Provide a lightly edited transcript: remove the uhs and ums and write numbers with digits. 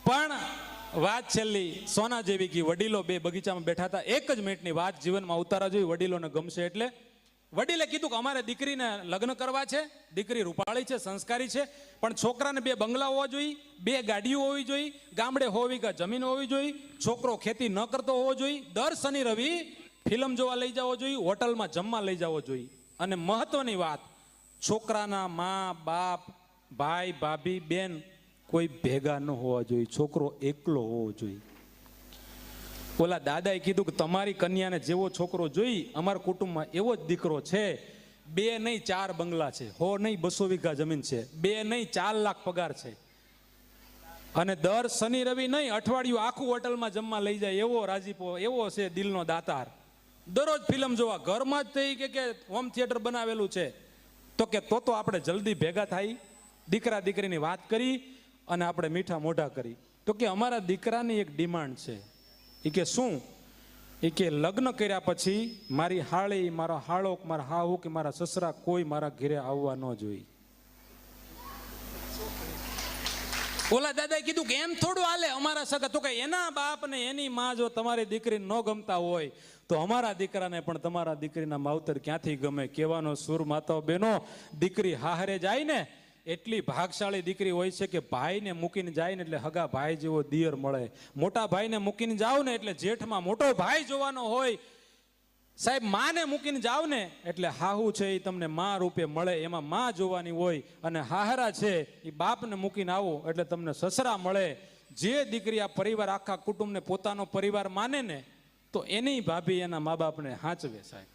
પણ વાત છેલ્લી સોના જેવી કે વડીલો બે બગીચામાં બેઠા હતા. એક જ મિનિટની વાત જીવનમાં ઉતારા જોઈ, વડીલોને ગમશે એટલે. વડીલે કીધું કે અમારે દીકરીને લગ્ન કરવા છે, દીકરી રૂપાળી છે, સંસ્કારી છે, પણ છોકરાને 2 બંગલા હોવા જોઈએ, 2 ગાડીઓ હોવી જોઈએ, ગામડે 100 વીઘા જમીન હોવી જોઈએ, છોકરો ખેતી ન કરતો હોવો જોઈએ, દર શનિ રવિ ફિલ્મ જોવા લઈ જવો જોઈએ, હોટલમાં જમવા લઈ જવો જોઈએ, અને મહત્વની વાત, છોકરાના મા બાપ ભાઈ ભાભી બેન કોઈ ભેગા ન હોવા જોઈએ, છોકરો એકલો હોવો જોઈએ. ઓલા દાદાએ કીધું કે તમારી કન્યાને જેવો છોકરો જોઈ, અમારા કુટુંબમાં એવો જ દીકરો છે. 2 નહીં 4 બંગલા છે, 100 નહીં 200 વીઘા જમીન છે, 2 નહીં 4 લાખ પગાર છે, અને દર શનિ રવિ નહીં અઠવાડિયું આખું હોટલમાં જમવા લઈ જાય એવો રાજીપો, એવો છે દિલનો દાતાર. દરરોજ ફિલ્મ જોવા, ઘરમાં જ થઈ કે હોમ થિયેટર બનાવેલું છે. તો કે તો આપણે જલ્દી ભેગા થાય, દીકરા દીકરીની વાત કરી અને આપણે મીઠા મોઢા કરી. તો કે અમારા દીકરાની એક ડિમાન્ડ છે. એ કે શું? એ કે લગ્ન કર્યા પછી મારી હાળી, મારા હાળો, મારા હાહુ કે મારા સસરા કોઈ મારા ઘરે આવવા ન જોઈએ. ઓલા દાદાએ કીધું કે એમ થોડું હાલે અમારા સગા. તો કે એના બાપ ને એની માં જો તમારી દીકરી ન ગમતા હોય તો અમારા દીકરાને પણ તમારા દીકરીના માવતર ક્યાંથી ગમે? કહેવાનો સુર માતાઓ બહેનો, દીકરી હાહરે જાય ને એટલી ભાગશાળી દીકરી હોય છે કે ભાઈને મૂકીને જાય ને એટલે હગા ભાઈ જેવો દિયર મળે, મોટા ભાઈને મૂકીને જાવ ને એટલે જેઠમાં મોટો ભાઈ જોવાનો હોય, સાહેબ માને મૂકીને જાવ ને એટલે હાહુ છે એ તમને મા રૂપે મળે, એમાં મા જોવાની હોય, અને હાહરા છે એ બાપને મૂકીને આવો એટલે તમને સસરા મળે. જે દીકરી આ પરિવાર, આખા કુટુંબને પોતાનો પરિવાર માને ને, તો એની ભાભી એના મા બાપને હાંચવે સાહેબ.